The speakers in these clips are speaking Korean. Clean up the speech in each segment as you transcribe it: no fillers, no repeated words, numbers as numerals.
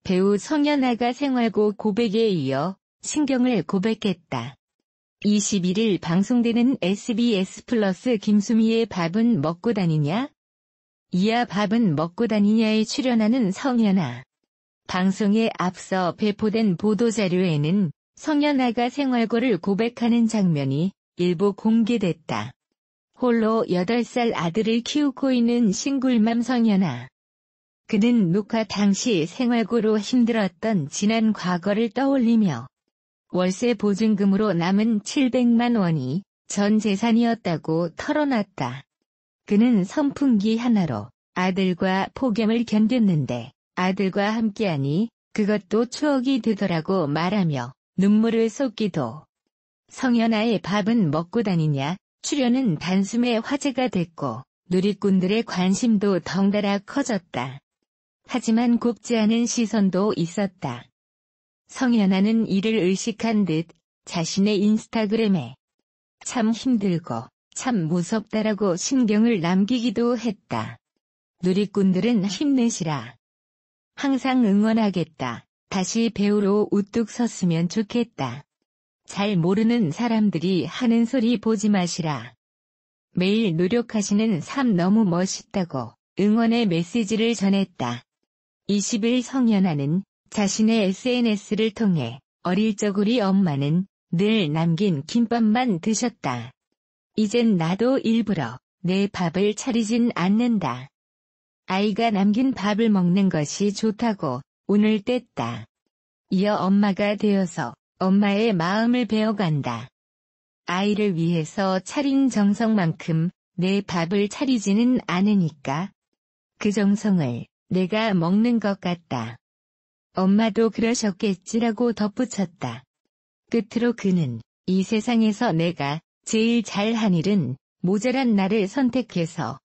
배우 성현아가 생활고 고백에 이어 신경을 고백했다. 21일 방송되는 SBS 플러스 김수미의 밥은 먹고 다니냐? 이야 밥은 먹고 다니냐에 출연하는 성현아. 방송에 앞서 배포된 보도자료에는 성현아가 생활고를 고백하는 장면이 일부 공개됐다. 홀로 8살 아들을 키우고 있는 싱글맘 성현아. 그는 녹화 당시 생활고로 힘들었던 지난 과거를 떠올리며 월세 보증금으로 남은 700만 원이 전 재산이었다고 털어놨다. 그는 선풍기 하나로 아들과 폭염을 견뎠는데 아들과 함께하니 그것도 추억이 되더라고 말하며 눈물을 쏟기도. 성현아의 밥은 먹고 다니냐 출연은 단숨에 화제가 됐고 누리꾼들의 관심도 덩달아 커졌다. 하지만 곱지 않은 시선도 있었다. 성현아는 이를 의식한 듯 자신의 인스타그램에 참 힘들고 참 무섭다라고 심경을 남기기도 했다. 누리꾼들은 힘내시라. 항상 응원하겠다. 다시 배우로 우뚝 섰으면 좋겠다. 잘 모르는 사람들이 하는 소리 보지 마시라. 매일 노력하시는 삶 너무 멋있다고 응원의 메시지를 전했다. 20일 성현아는 자신의 SNS를 통해 어릴 적 우리 엄마는 늘 남긴 김밥만 드셨다. 이젠 나도 일부러 내 밥을 차리진 않는다. 아이가 남긴 밥을 먹는 것이 좋다고 운을 뗐다. 이어 엄마가 되어서 엄마의 마음을 배워간다. 아이를 위해서 차린 정성만큼 내 밥을 차리지는 않으니까 그 정성을 내가 먹는 것 같다. 엄마도 그러셨겠지라고 덧붙였다. 끝으로 그는 이 세상에서 내가 제일 잘한 일은 모자란 나를 선택해서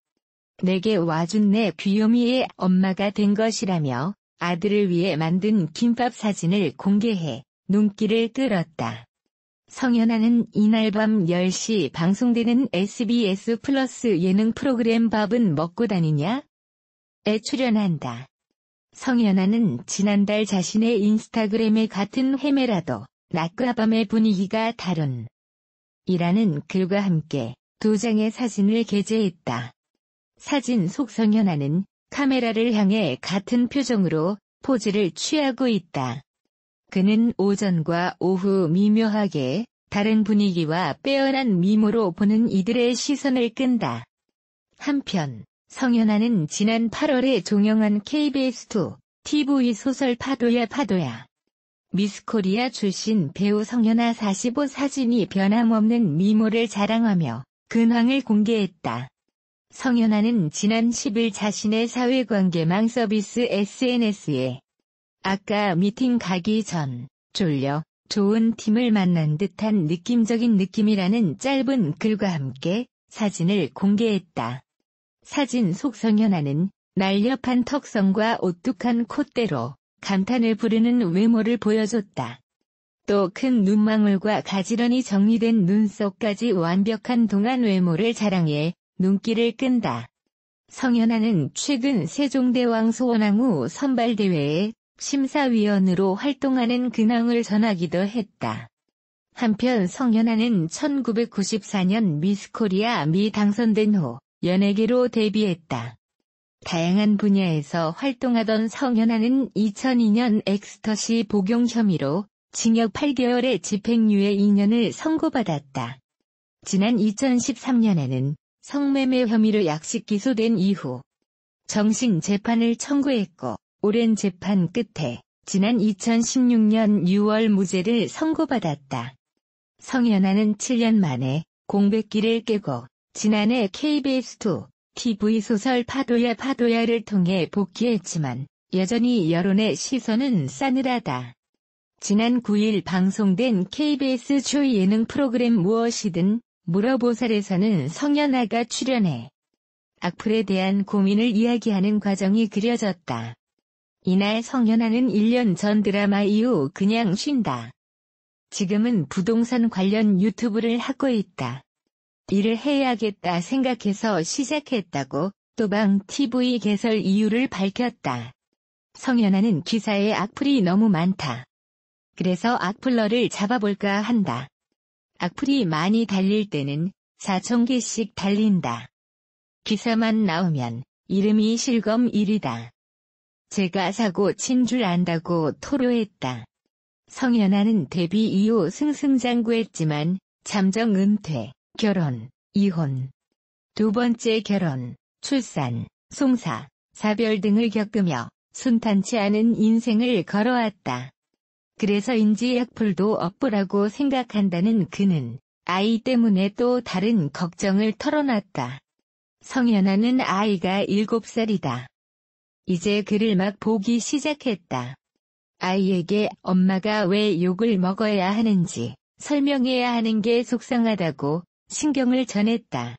내게 와준 내 귀요미의 엄마가 된 것이라며 아들을 위해 만든 김밥 사진을 공개해 눈길을 끌었다. 성현아는 이날 밤 10시 방송되는 SBS 플러스 예능 프로그램 밥은 먹고 다니냐? 에 출연한다. 성현아는 지난달 자신의 인스타그램에 같은 헤매라도 낮과 밤의 분위기가 다른 이라는 글과 함께 2장의 사진을 게재했다. 사진 속 성현아는 카메라를 향해 같은 표정으로 포즈를 취하고 있다. 그는 오전과 오후 미묘하게 다른 분위기와 빼어난 미모로 보는 이들의 시선을 끈다. 한편 성현아는 지난 8월에 종영한 KBS2 TV 소설 파도야 파도야. 미스코리아 출신 배우 성현아 45 사진이 변함없는 미모를 자랑하며 근황을 공개했다. 성현아는 지난 10일 자신의 사회관계망 서비스 SNS에 아까 미팅 가기 전 졸려 좋은 팀을 만난 듯한 느낌적인 느낌이라는 짧은 글과 함께 사진을 공개했다. 사진 속 성현아는 날렵한 턱선과 오뚝한 콧대로 감탄을 부르는 외모를 보여줬다. 또 큰 눈망울과 가지런히 정리된 눈썹까지 완벽한 동안 외모를 자랑해 눈길을 끈다. 성현아는 최근 세종대왕 소원왕후 선발대회에 심사위원으로 활동하는 근황을 전하기도 했다. 한편 성현아는 1994년 미스코리아 미 당선된 후 연예계로 데뷔했다. 다양한 분야에서 활동하던 성현아는 2002년 엑스터시 복용 혐의로 징역 8개월의 집행유예 2년을 선고받았다. 지난 2013년에는 성매매 혐의로 약식 기소된 이후 정식 재판을 청구했고 오랜 재판 끝에 지난 2016년 6월 무죄를 선고받았다. 성현아는 7년 만에 공백기를 깨고 지난해 KBS2 TV 소설 파도야 파도야를 통해 복귀했지만 여전히 여론의 시선은 싸늘하다. 지난 9일 방송된 KBS 초 예능 프로그램 무엇이든 물어보살에서는 성현아가 출연해 악플에 대한 고민을 이야기하는 과정이 그려졌다. 이날 성현아는 1년 전 드라마 이후 그냥 쉰다. 지금은 부동산 관련 유튜브를 하고 있다. 일을 해야겠다 생각해서 시작했다고 또방 TV 개설 이유를 밝혔다. 성현아는 기사에 악플이 너무 많다. 그래서 악플러를 잡아볼까 한다. 악플이 많이 달릴 때는 4,000개씩 달린다. 기사만 나오면 이름이 실검 1위다. 제가 사고 친 줄 안다고 토로했다. 성현아는 데뷔 이후 승승장구했지만 잠정 은퇴, 결혼, 이혼, 두 번째 결혼, 출산, 송사, 사별 등을 겪으며 순탄치 않은 인생을 걸어왔다. 그래서인지 악플도 업보라고 생각한다는 그는 아이 때문에 또 다른 걱정을 털어놨다. 성현아는 아이가 7살이다. 이제 글을 막 보기 시작했다. 아이에게 엄마가 왜 욕을 먹어야 하는지 설명해야 하는 게 속상하다고 신경을 전했다.